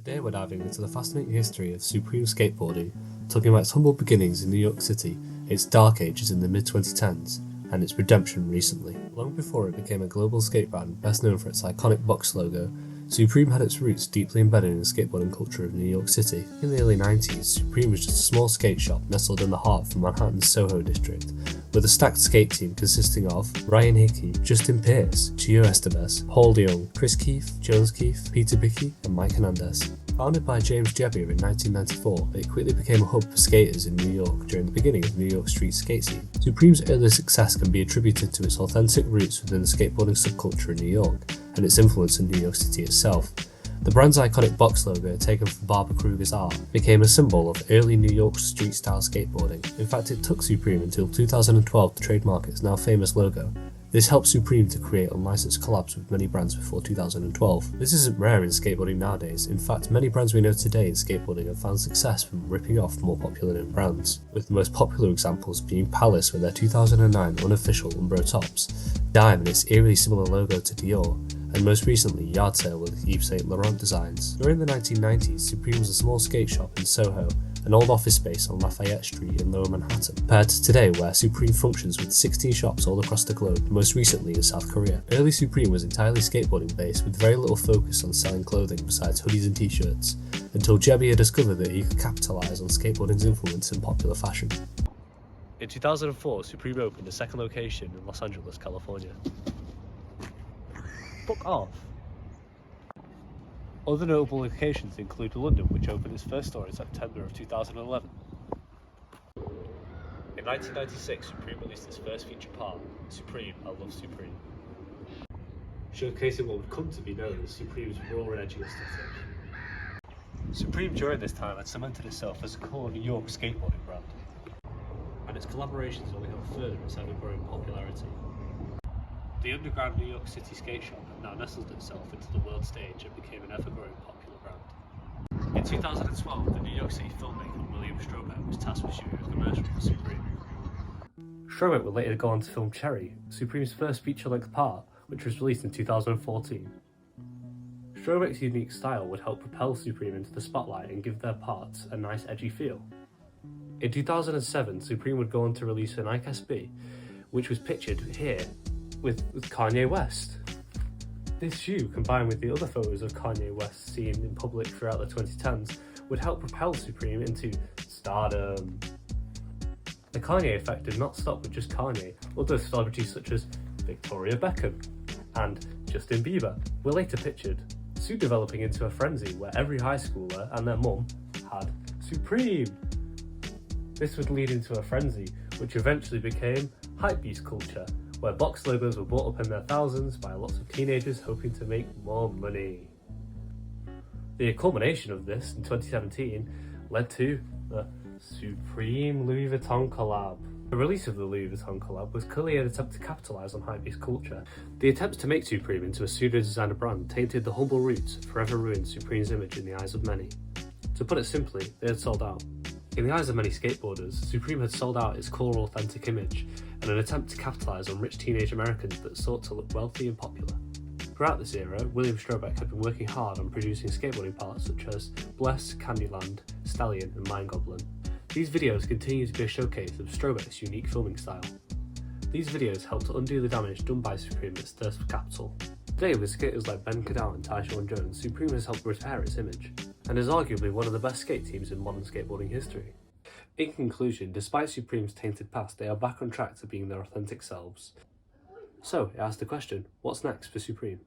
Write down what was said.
Today we're diving into the fascinating history of Supreme skateboarding, talking about its humble beginnings in New York City, its dark ages in the mid-2010s, and its redemption recently. Long before it became a global skate brand best known for its iconic box logo, Supreme had its roots deeply embedded in the skateboarding culture of New York City. In the early 90s, Supreme was just a small skate shop nestled in the heart of Manhattan's Soho district, with a stacked skate team consisting of Ryan Hickey, Justin Pierce, Gio Estevez, Paul Young, Chris Keefe, Jones Keefe, Peter Bickey, and Mike Hernandez. Founded by James Jebbia in 1994, it quickly became a hub for skaters in New York during the beginning of the New York street skate scene. Supreme's early success can be attributed to its authentic roots within the skateboarding subculture in New York, and its influence in New York City itself. The brand's iconic box logo, taken from Barbara Kruger's art, became a symbol of early New York street-style skateboarding. In fact, it took Supreme until 2012 to trademark its now famous logo. This helped Supreme to create unlicensed collabs with many brands before 2012. This isn't rare in skateboarding nowadays. In fact, many brands we know today in skateboarding have found success from ripping off more popular known brands, with the most popular examples being Palace with their 2009 unofficial Umbro tops, Dime and its eerily similar logo to Dior, and most recently Yard Sale with Yves Saint Laurent designs. During the 1990s, Supreme was a small skate shop in Soho, an old office space on Lafayette Street in Lower Manhattan, compared to today where Supreme functions with 16 shops all across the globe, most recently in South Korea. Early Supreme was entirely skateboarding based, with very little focus on selling clothing besides hoodies and t-shirts, until Jebbia discovered that he could capitalise on skateboarding's influence in popular fashion. In 2004, Supreme opened a second location in Los Angeles, California. Fuck off! Other notable locations include London, which opened its first store in September of 2011. In 1996, Supreme released its first feature part, Supreme, I Love Supreme, showcasing what would come to be known as Supreme's raw and edgy aesthetic. Supreme during this time had cemented itself as a core New York skateboarding brand, and its collaborations only helped further its ever-growing popularity. The underground New York City skate shop now nestled itself into the world stage and became an ever-growing popular brand. In 2012, the New York City filmmaker William Strobeck was tasked with shooting a commercial for Supreme. Strobeck would later go on to film Cherry, Supreme's first feature-length part, which was released in 2014. Strobeck's unique style would help propel Supreme into the spotlight and give their parts a nice edgy feel. In 2007, Supreme would go on to release a Nike SB, which was pictured here with Kanye West. This shoe, combined with the other photos of Kanye West seen in public throughout the 2010s, would help propel Supreme into stardom. The Kanye effect did not stop with just Kanye. Other celebrities such as Victoria Beckham and Justin Bieber were later pictured, soon developing into a frenzy where every high schooler and their mum had Supreme. This would lead into a frenzy, which eventually became hypebeast culture, where box logos were bought up in their thousands by lots of teenagers hoping to make more money. The culmination of this in 2017 led to the Supreme Louis Vuitton collab. The release of the Louis Vuitton collab was clearly an attempt to capitalise on hypebeast culture. The attempts to make Supreme into a pseudo-designer brand tainted the humble roots and forever ruined Supreme's image in the eyes of many. To put it simply, they had sold out. In the eyes of many skateboarders, Supreme had sold out its core authentic image in an attempt to capitalise on rich teenage Americans that sought to look wealthy and popular. Throughout this era, William Strobeck had been working hard on producing skateboarding parts such as Bless, Candyland, Stallion and Mind Goblin. These videos continue to be a showcase of Strobeck's unique filming style. These videos helped to undo the damage done by Supreme at its thirst for capital. Today, with skaters like Ben Cadell and Tyshawn Jones, Supreme has helped repair its image, and is arguably one of the best skate teams in modern skateboarding history. In conclusion, despite Supreme's tainted past, they are back on track to being their authentic selves. So, it asks the question, what's next for Supreme?